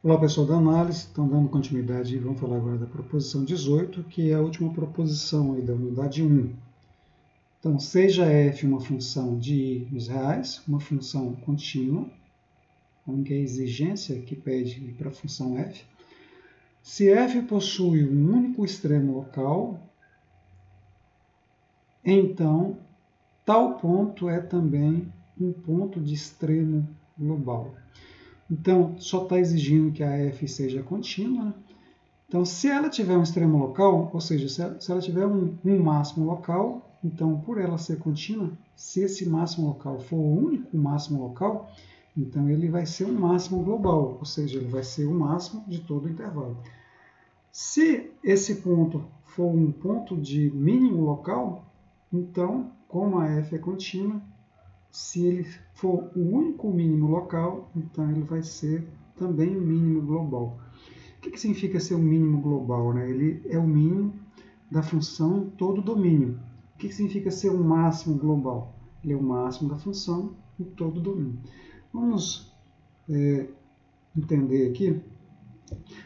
Olá pessoal da análise, estão dando continuidade e vamos falar agora da proposição 18, que é a última proposição aí da unidade 1. Então, seja f uma função de i nos reais, uma função contínua, a única exigência que pede para a função f. Se f possui um único extremo local, então tal ponto é também um ponto de extremo global. Então, só está exigindo que a f seja contínua. Então, se ela tiver um extremo local, ou seja, se ela tiver um máximo local, então, por ela ser contínua, se esse máximo local for o único máximo local, então ele vai ser um máximo global, ou seja, ele vai ser o máximo de todo o intervalo. Se esse ponto for um ponto de mínimo local, então, como a f é contínua, se ele for o único mínimo local, então ele vai ser também o mínimo global. O que significa ser um mínimo global? Né? Ele é o mínimo da função em todo o domínio. O que significa ser um máximo global? Ele é o máximo da função em todo o domínio. Vamos entender aqui.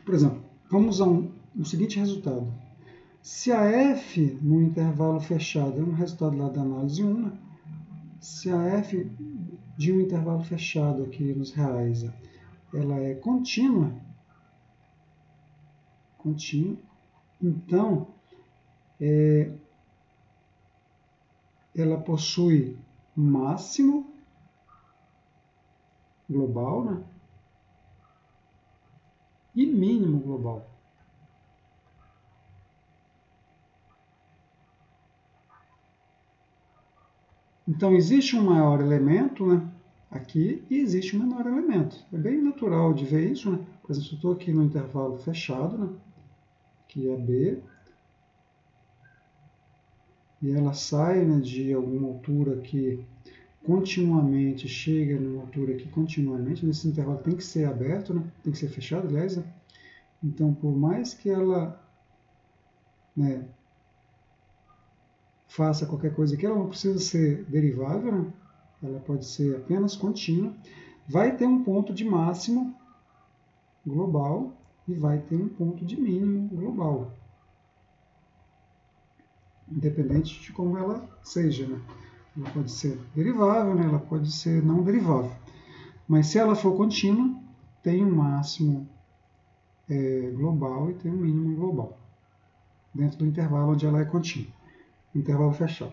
Por exemplo, vamos usar o seguinte resultado. Se a f no intervalo fechado, é um resultado lá da análise 1, se a f de um intervalo fechado aqui nos reais, ela é contínua, então ela possui máximo global, né? E mínimo global. Então, existe um maior elemento, né, aqui e existe um menor elemento. É bem natural de ver isso. Né? Por exemplo, eu estou aqui no intervalo fechado, né, que é B, e ela sai, né, de alguma altura aqui continuamente, chega numa altura aqui continuamente. Nesse intervalo tem que ser aberto, né, tem que ser fechado, aliás. Né? Então, por mais que ela, né, faça qualquer coisa aqui, ela não precisa ser derivável, né? Ela pode ser apenas contínua. Vai ter um ponto de máximo global e vai ter um ponto de mínimo global, independente de como ela seja. Né? Ela pode ser derivável, né? Ela pode ser não derivável. Mas se ela for contínua, tem um máximo global e tem um mínimo global, dentro do intervalo onde ela é contínua. Intervalo fechado.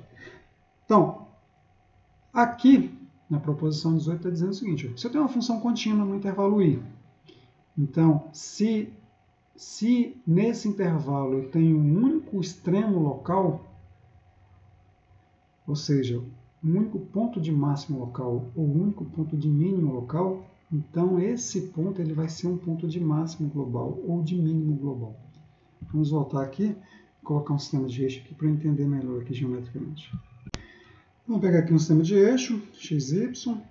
Então, aqui na proposição 18 está dizendo o seguinte: se eu tenho uma função contínua no intervalo i, então se nesse intervalo eu tenho um único extremo local, ou seja, um único ponto de máximo local ou um único ponto de mínimo local, então esse ponto ele vai ser um ponto de máximo global ou de mínimo global. Vamos voltar aqui. Colocar um sistema de eixo aqui para entender melhor aqui geometricamente. Vamos pegar aqui um sistema de eixo, x, y.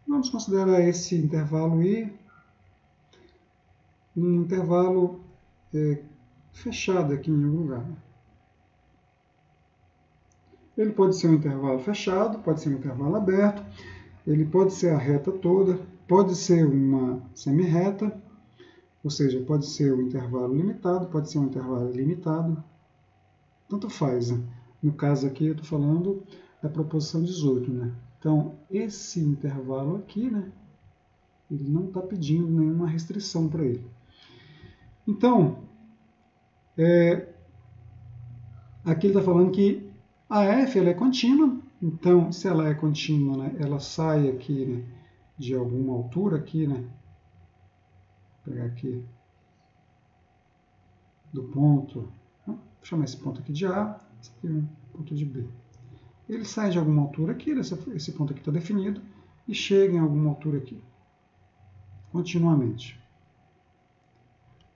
Vamos considerar esse intervalo I um intervalo fechado aqui em algum lugar. Ele pode ser um intervalo fechado, pode ser um intervalo aberto, ele pode ser a reta toda, pode ser uma semirreta, ou seja, pode ser um intervalo limitado, pode ser um intervalo ilimitado. Tanto faz, né? No caso aqui eu estou falando da proposição 18, né? Então, esse intervalo aqui, né? Ele não está pedindo nenhuma restrição para ele. Então, aqui ele está falando que a f ela é contínua. Então, se ela é contínua, né, ela sai aqui, né, de alguma altura aqui, né? Vou pegar aqui do ponto. Vou chamar esse ponto aqui de A, esse aqui é um ponto de B. Ele sai de alguma altura aqui, esse ponto aqui está definido, e chega em alguma altura aqui, continuamente.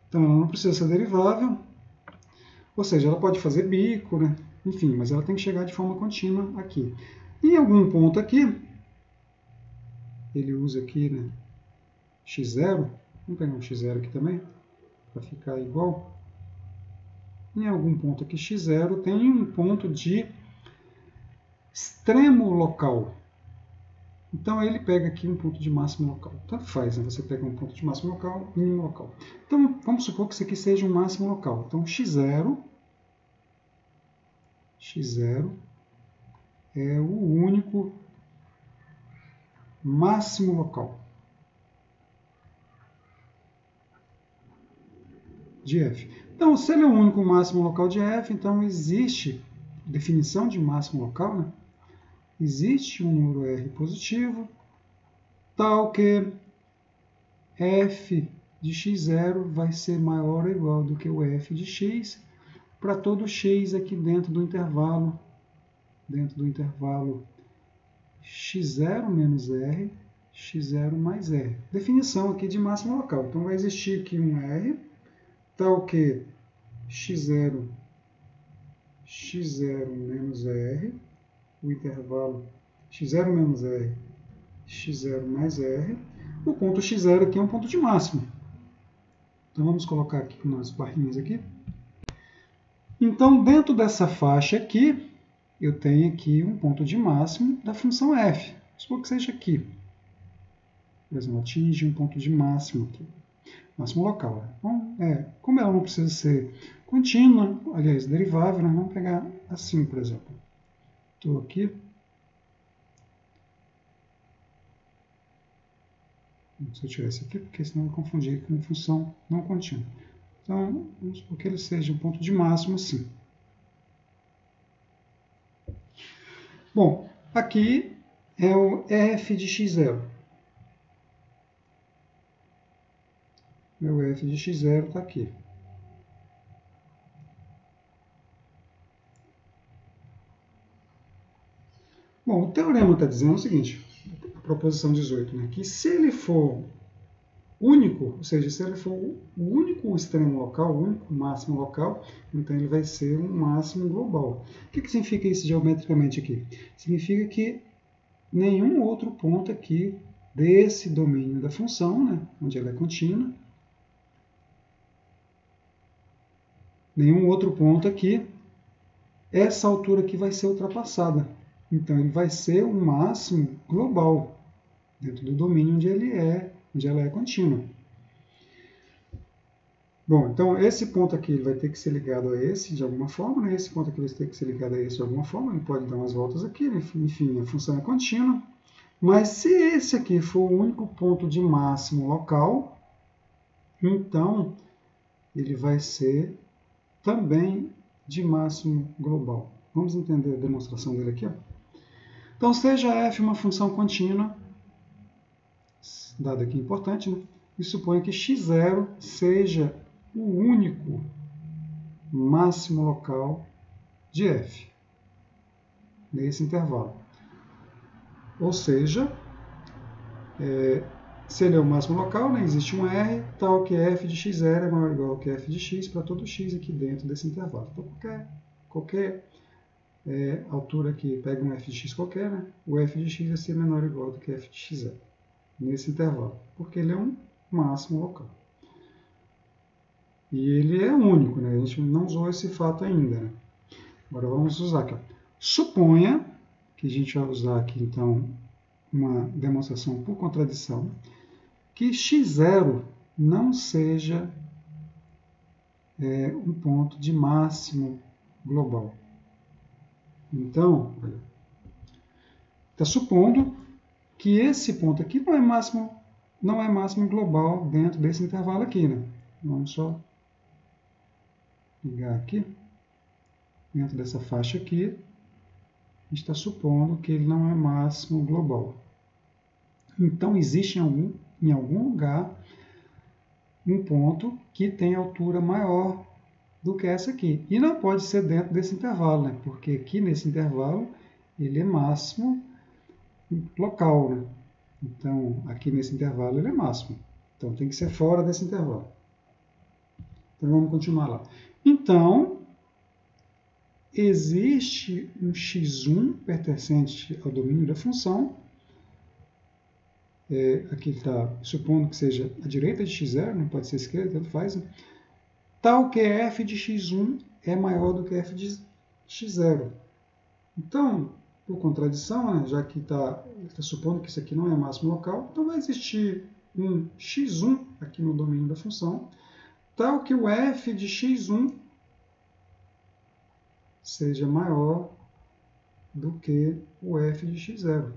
Então, ela não precisa ser derivável, ou seja, ela pode fazer bico, né? Enfim, mas ela tem que chegar de forma contínua aqui. Em algum ponto aqui, ele usa aqui, né, x0, vamos pegar um x0 aqui também, para ficar igual. Em algum ponto aqui, x0, tem um ponto de extremo local. Então, ele pega aqui um ponto de máximo local. Tanto faz, né? Você pega um ponto de máximo local e um local. Então, vamos supor que isso aqui seja um máximo local. Então, x0 é o único máximo local de f. Então, se ele é o único máximo local de f, então existe definição de máximo local, né? Existe um número r positivo, tal que f de x0 vai ser maior ou igual do que o f de x para todo x aqui dentro do intervalo x0 menos r, x0 mais r. Definição aqui de máximo local. Então, vai existir aqui um r, tal que x0 menos r, o intervalo x0 menos r, x0 mais r. O ponto x0 aqui é um ponto de máximo. Então, vamos colocar aqui nas barrinhas aqui. Então, dentro dessa faixa aqui, eu tenho aqui um ponto de máximo da função f. Supor que seja aqui. Por exemplo, atinge um ponto de máximo aqui. Máximo local. Bom, como ela não precisa ser contínua, aliás, derivável, nós vamos pegar assim, por exemplo. Estou aqui. Se eu tivesse aqui, porque senão eu confundi com função não contínua. Então, vamos supor que ele seja um ponto de máximo assim. Bom, aqui é o f de x0. Meu f de x0 está aqui. Bom, o teorema está dizendo o seguinte, a proposição 18, né, que se ele for único, ou seja, se ele for o único extremo local, o único máximo local, então ele vai ser um máximo global. O que significa isso geometricamente aqui? Significa que nenhum outro ponto aqui desse domínio da função, né, onde ela é contínua, nenhum outro ponto aqui, essa altura aqui vai ser ultrapassada. Então, ele vai ser um máximo global, dentro do domínio onde ela é contínua. Bom, então esse ponto aqui vai ter que ser ligado a esse de alguma forma, né? Esse ponto aqui vai ter que ser ligado a esse de alguma forma, ele pode dar umas voltas aqui, né? Enfim, a função é contínua. Mas se esse aqui for o único ponto de máximo local, então ele vai ser também de máximo global. Vamos entender a demonstração dele aqui, ó. Então, seja f uma função contínua, dado aqui importante, né? E suponha que x0 seja o único máximo local de f, nesse intervalo. Ou seja, se ele é o máximo local, né, existe um r, tal que f de x0 é maior ou igual que f de x para todo x aqui dentro desse intervalo. Então, qualquer altura aqui, pega um f de x qualquer, né, o f de x vai ser menor ou igual do que f de x0, nesse intervalo, porque ele é um máximo local. E ele é único, né? A gente não usou esse fato ainda, né? Agora vamos usar aqui. Ó. Suponha que a gente vai usar aqui, então, uma demonstração por contradição, que x0 não seja um ponto de máximo global. Então, está supondo que esse ponto aqui não é máximo global dentro desse intervalo aqui, né? Vamos só ligar aqui. Dentro dessa faixa aqui, a gente está supondo que ele não é máximo global. Então, existe em algum lugar um ponto que tem altura maior do que essa aqui. E não pode ser dentro desse intervalo, né? Porque aqui nesse intervalo ele é máximo local, né? Então, aqui nesse intervalo ele é máximo. Então, tem que ser fora desse intervalo. Então, vamos continuar lá. Então, existe um x1 pertencente ao domínio da função. Aqui está supondo que seja a direita de x0, não pode ser a esquerda, tanto faz. Né? Tal que f de x1 é maior do que f de x0. Então, por contradição, né, já que está supondo que isso aqui não é máximo local, então vai existir um x1 aqui no domínio da função, tal que o f de x1 seja maior do que o f de x0.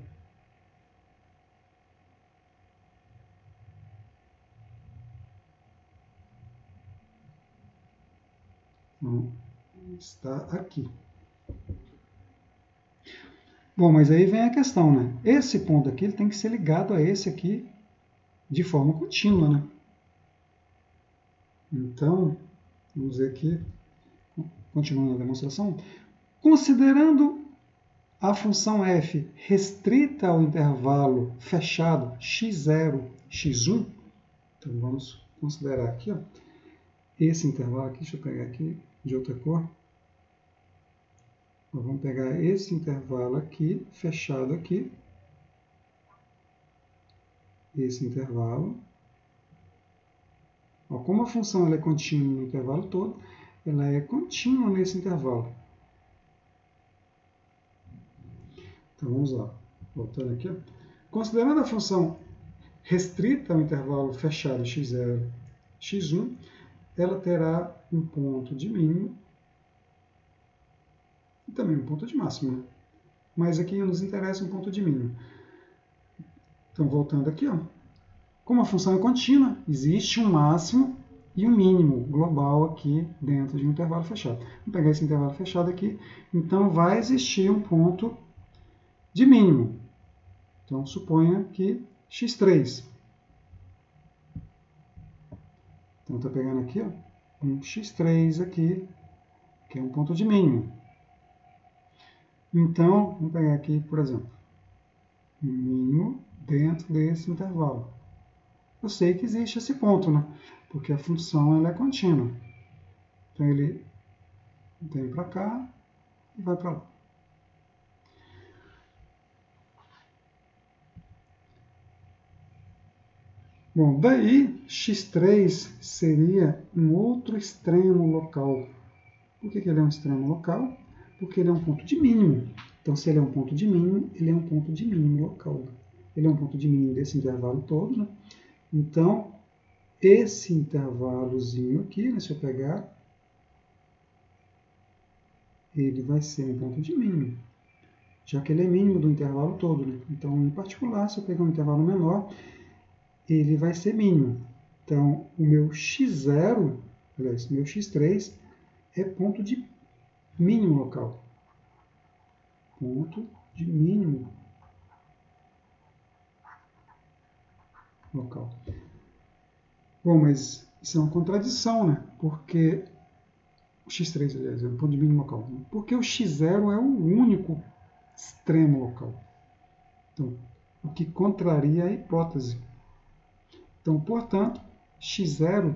Então, está aqui. Bom, mas aí vem a questão, né? Esse ponto aqui ele tem que ser ligado a esse aqui de forma contínua, né? Então, vamos ver aqui, continuando a demonstração. Considerando a função f restrita ao intervalo fechado x0, x1, então vamos considerar aqui, ó, esse intervalo aqui, deixa eu pegar aqui de outra cor. Vamos pegar esse intervalo aqui, fechado aqui, esse intervalo. Ó, como a função ela é contínua no intervalo todo, ela é contínua nesse intervalo. Então vamos lá, voltando aqui. Ó. Considerando a função restrita ao intervalo fechado x0, x1, ela terá um ponto de mínimo e também um ponto de máximo, né? Mas aqui nos interessa um ponto de mínimo. Então, voltando aqui, ó. Como a função é contínua, existe um máximo e um mínimo global aqui dentro de um intervalo fechado. Vamos pegar esse intervalo fechado aqui. Então, vai existir um ponto de mínimo. Então, suponha que x3. Então, estou pegando aqui, ó, um x3 aqui, que é um ponto de mínimo. Então, vamos pegar aqui, por exemplo, um mínimo dentro desse intervalo. Eu sei que existe esse ponto, né? Porque a função ela é contínua. Então, ele vem para cá e vai para lá. Bom, daí x3 seria um outro extremo local. Por que ele é um extremo local? Porque ele é um ponto de mínimo. Então, se ele é um ponto de mínimo, ele é um ponto de mínimo local. Ele é um ponto de mínimo desse intervalo todo, né? Então, esse intervalozinho aqui, né, se eu pegar, ele vai ser um ponto de mínimo, já que ele é mínimo do intervalo todo, né? Então, em particular, se eu pegar um intervalo menor, ele vai ser mínimo. Então, o meu x0, aliás, o meu x3 é ponto de mínimo local. Ponto de mínimo local. Bom, mas isso é uma contradição, né? Porque o x3, aliás, é um ponto de mínimo local. Porque o x0 é o único extremo local. Então, o que contraria a hipótese. Então, portanto, x0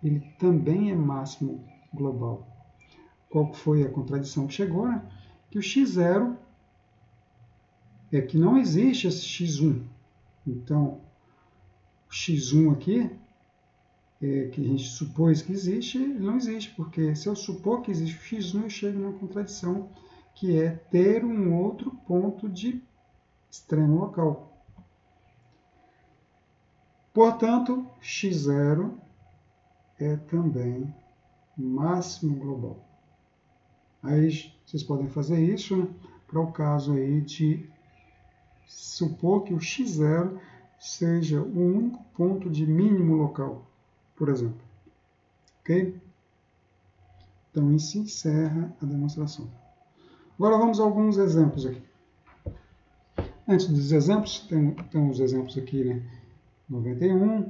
ele também é máximo global. Qual foi a contradição que chegou? Né? Que o x0 é que não existe esse x1. Então, o x1 aqui, que a gente supôs que existe, ele não existe, porque se eu supor que existe o x1, eu chego numa contradição, que é ter um outro ponto de extremo local. Portanto, x0 é também máximo global. Aí vocês podem fazer isso, né, para o caso aí de supor que o x0 seja o único ponto de mínimo local, por exemplo. Ok? Então, isso encerra a demonstração. Agora vamos a alguns exemplos aqui. Antes dos exemplos, tem os exemplos aqui, né? 91,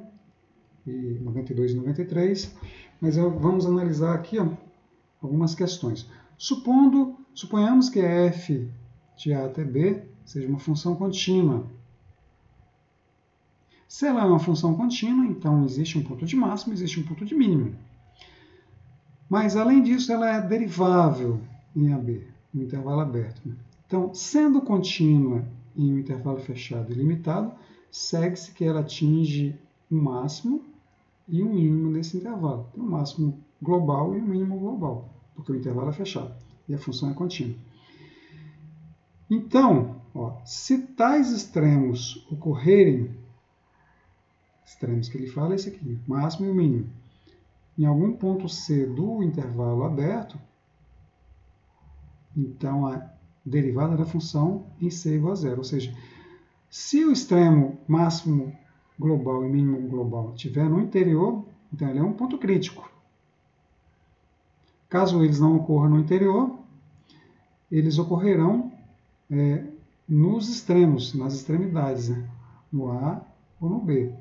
e 92 e 93, mas vamos analisar aqui, ó, algumas questões. Suponhamos que f de a até b seja uma função contínua. Se ela é uma função contínua, então existe um ponto de máximo, existe um ponto de mínimo. Mas, além disso, ela é derivável em AB, no intervalo aberto. Então, sendo contínua em um intervalo fechado e limitado, segue-se que ela atinge um máximo e um mínimo nesse intervalo. Tem um máximo global e um mínimo global, porque o intervalo é fechado e a função é contínua. Então, ó, se tais extremos ocorrerem, extremos que ele fala é esse aqui, máximo e o mínimo, em algum ponto C do intervalo aberto, então a derivada da função em C é igual a zero. Ou seja, se o extremo máximo global e mínimo global estiver no interior, então ele é um ponto crítico. Caso eles não ocorram no interior, eles ocorrerão nos extremos, nas extremidades, né? No A ou no B.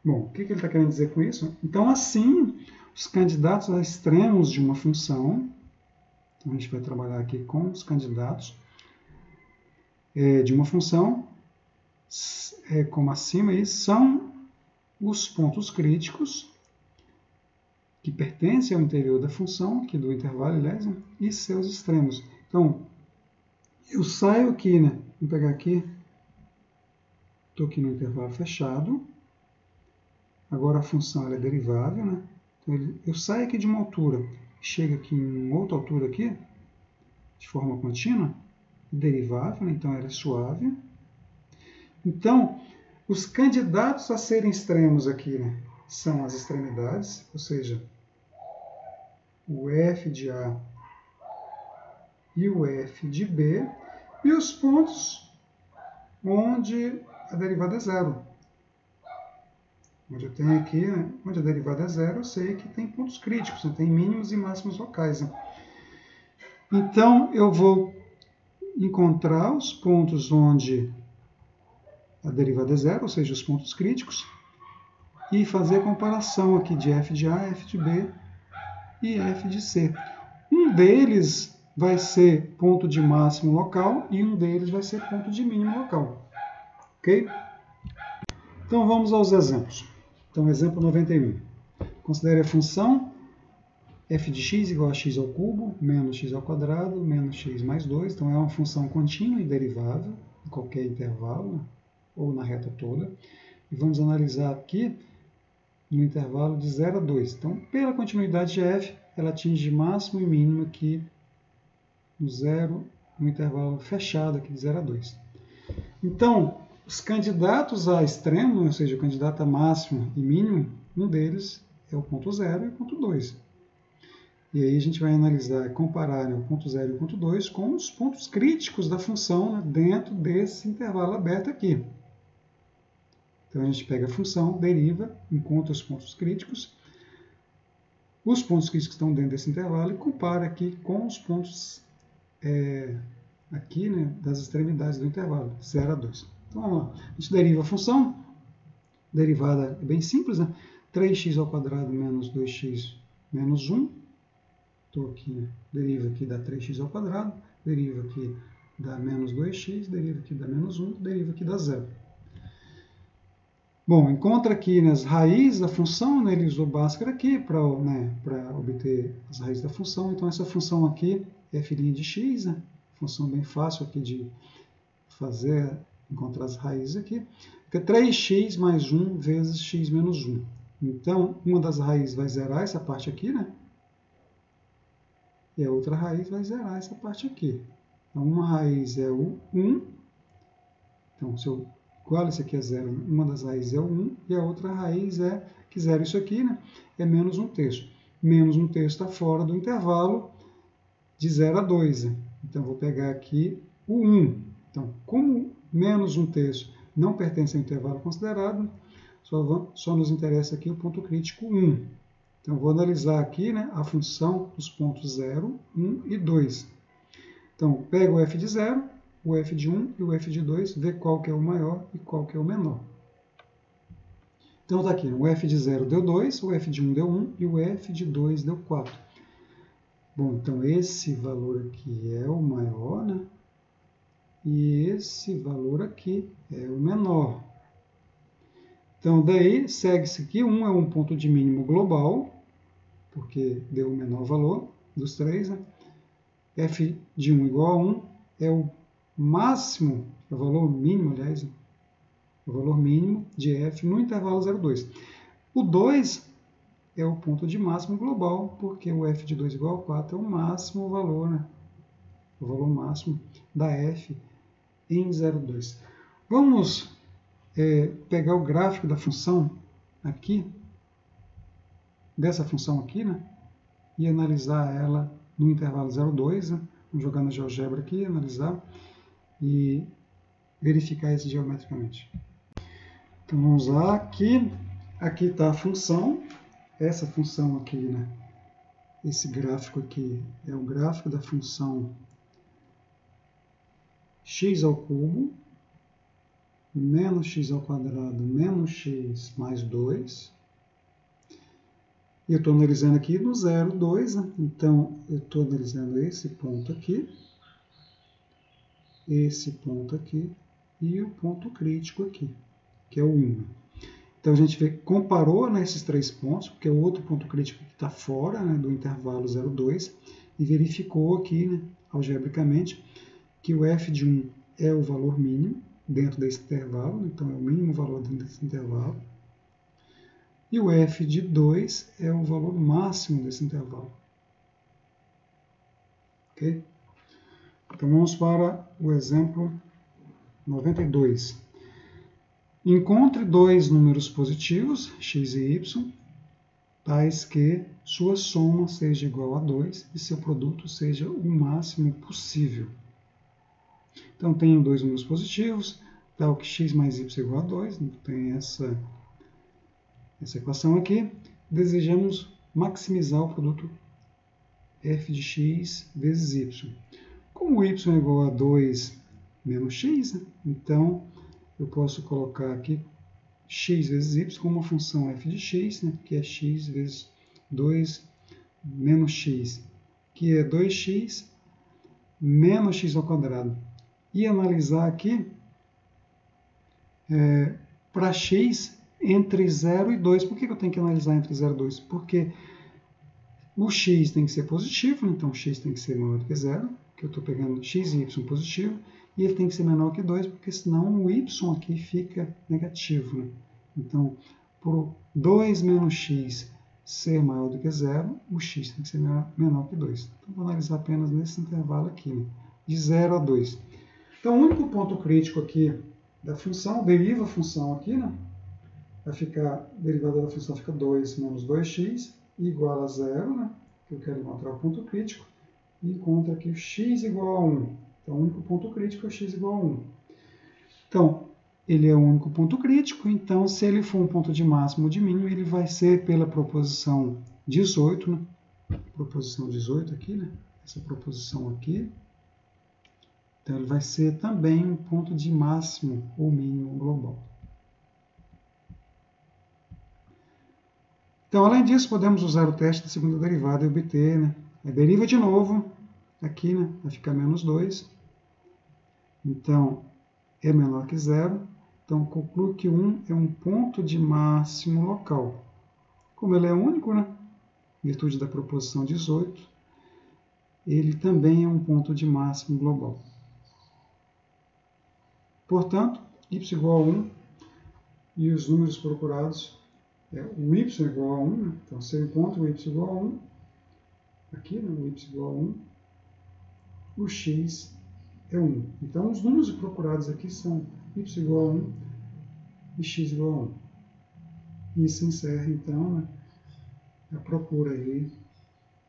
Bom, o que ele está querendo dizer com isso? Então, assim, os candidatos a extremos de uma função, então a gente vai trabalhar aqui com os candidatos de uma função, como acima aí, são os pontos críticos que pertencem ao interior da função, aqui do intervalo, aliás, né? E seus extremos. Então, eu saio aqui, né? Vou pegar aqui, estou aqui no intervalo fechado. Agora a função ela é derivável, né? Então, eu saio aqui de uma altura, chego aqui em outra altura aqui, de forma contínua, derivável, né? Então ela é suave. Então, os candidatos a serem extremos aqui, né, são as extremidades, ou seja, o f de A e o f de B, e os pontos onde a derivada é zero. Onde eu tenho aqui, né, onde a derivada é zero, eu sei que tem pontos críticos, né, tem mínimos e máximos locais. Né? Então, eu vou encontrar os pontos onde a derivada é zero, ou seja, os pontos críticos, e fazer a comparação aqui de f de A, f de B e f de C. Um deles vai ser ponto de máximo local e um deles vai ser ponto de mínimo local. Ok? Então vamos aos exemplos. Então, exemplo 91. Considere a função f de x igual a x ao cubo, menos x ao quadrado, menos x mais 2. Então, é uma função contínua e derivável em qualquer intervalo, ou na reta toda. E vamos analisar aqui no intervalo de 0 a 2. Então, pela continuidade de f, ela atinge máximo e mínimo aqui no zero, no intervalo fechado aqui de 0 a 2. Então, os candidatos a extremo, ou seja, o candidato a máximo e mínimo, um deles é o ponto 0 e o ponto 2. E aí a gente vai analisar, comparar, né, o ponto 0 e o ponto 2 com os pontos críticos da função, né, dentro desse intervalo aberto aqui. Então a gente pega a função, deriva, encontra os pontos críticos. Os pontos críticos estão dentro desse intervalo e compara aqui com os pontos aqui, né, das extremidades do intervalo, 0 a 2. Então vamos lá. A gente deriva a função. Derivada é bem simples, né? 3x ao quadrado menos 2x menos 1. Estou aqui, né? Deriva aqui dá 3x ao quadrado, deriva aqui dá menos 2x, deriva aqui dá menos 1, deriva aqui dá 0. Bom, encontra aqui nas raízes da função, né, ele usou Bhaskara aqui para obter as raízes da função. Então, essa função aqui é f' de x, né? Função bem fácil aqui de fazer, encontrar as raízes aqui. Fica 3x mais 1 vezes x menos 1. Então, uma das raízes vai zerar essa parte aqui, né? E a outra raiz vai zerar essa parte aqui. Então, uma raiz é o 1. Então, se eu igual isso aqui é zero, uma das raízes é o 1, e a outra raiz é, que zero isso aqui, né, é menos 1/3. Menos 1/3 está fora do intervalo de 0 a 2. Né? Então, vou pegar aqui o 1. Então, como menos 1/3 não pertence ao intervalo considerado, só nos interessa aqui o ponto crítico 1. Então, vou analisar aqui, né, a função dos pontos 0, 1 e 2. Então, pego o f de 0, o f de 1 e o f de 2, ver qual que é o maior e qual que é o menor. Então, está aqui, o f de 0 deu 2, o f de 1 deu 1 e o f de 2 deu 4. Bom, então esse valor aqui é o maior, né? E esse valor aqui é o menor. Então, daí, segue-se que 1 é um ponto de mínimo global, porque deu o menor valor dos três, né? f de 1 igual a 1 é o máximo, o valor mínimo, aliás, o valor mínimo de f no intervalo 0,2. O 2 é o ponto de máximo global, porque o f de 2 igual a 4 é o máximo valor, né? O valor máximo da f em 0,2. Vamos pegar o gráfico da função aqui, dessa função aqui, né? E analisar ela no intervalo 0,2. Né? Vamos jogar na GeoGebra aqui, analisar e verificar isso geometricamente. Então vamos lá, aqui está a função, essa função aqui, né? Esse gráfico aqui é o gráfico da função x ao cubo menos x ao quadrado menos x mais 2. E eu estou analisando aqui no 0, 2, né? Então eu estou analisando esse ponto aqui e o ponto crítico aqui, que é o 1. Então a gente comparou, né, esses três pontos, porque o outro ponto crítico está fora, né, do intervalo 0,2, e verificou aqui, né, algebricamente, que o f de 1 é o valor mínimo dentro desse intervalo, então é o mínimo valor dentro desse intervalo, e o f de 2 é o valor máximo desse intervalo. Ok? Então vamos para o exemplo 92. Encontre dois números positivos, x e y, tais que sua soma seja igual a 2 e seu produto seja o máximo possível. Então, tenho dois números positivos, tal que x mais y é igual a 2, então tem essa equação aqui. Desejamos maximizar o produto f de x vezes y. Como y é igual a 2 menos x, né? Então eu posso colocar aqui x vezes y como uma função f de x, né? Que é x vezes 2 menos x, que é 2x menos x ao quadrado. E analisar aqui para x entre 0 e 2. Por que eu tenho que analisar entre 0 e 2? Porque o x tem que ser positivo, então x tem que ser maior do que 0, que eu estou pegando x e y positivo, e ele tem que ser menor que 2, porque senão o y aqui fica negativo. Né? Então, por 2 menos x ser maior do que 0, o x tem que ser menor que 2. Então, vou analisar apenas nesse intervalo aqui, né? De 0 a 2. Então, o único ponto crítico aqui da função, deriva a função aqui, né? Vai ficar, a derivada da função fica 2 menos 2x igual a 0, né? Que eu quero encontrar o ponto crítico, e encontro aqui o x igual a 1. Então, o único ponto crítico é x igual a 1. Então, ele é o único ponto crítico, então, se ele for um ponto de máximo ou de mínimo, ele vai ser pela proposição 18, né? Proposição 18 aqui, né? Essa proposição aqui. Então, ele vai ser também um ponto de máximo ou mínimo global. Então, além disso, podemos usar o teste da segunda derivada e obter, né? A deriva de novo, aqui, né? Vai ficar menos 2. Então, é menor que 0. Então, concluo que 1 é um ponto de máximo local. Como ele é único, né? Em virtude da proposição 18, ele também é um ponto de máximo global. Portanto, y igual a 1 e os números procurados é o y igual a 1. Né? Então, se eu encontro o y igual a 1, aqui, né? O y igual a 1, o x é 1. Então, os números procurados aqui são y igual a 1 e x igual a 1. E isso encerra, então, né, a procura aí,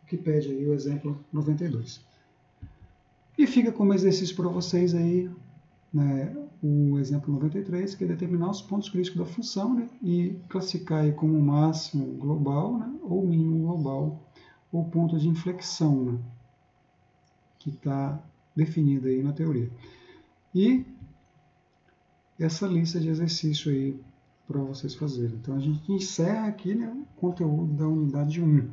que pede aí o exemplo 92. E fica como exercício para vocês aí, né, o exemplo 93, que é determinar os pontos críticos da função, né, e classificar aí como máximo global, né, ou mínimo global, ou ponto de inflexão, né, que está definida aí na teoria. E essa lista de exercício aí para vocês fazerem. Então, a gente encerra aqui, né, o conteúdo da unidade 1.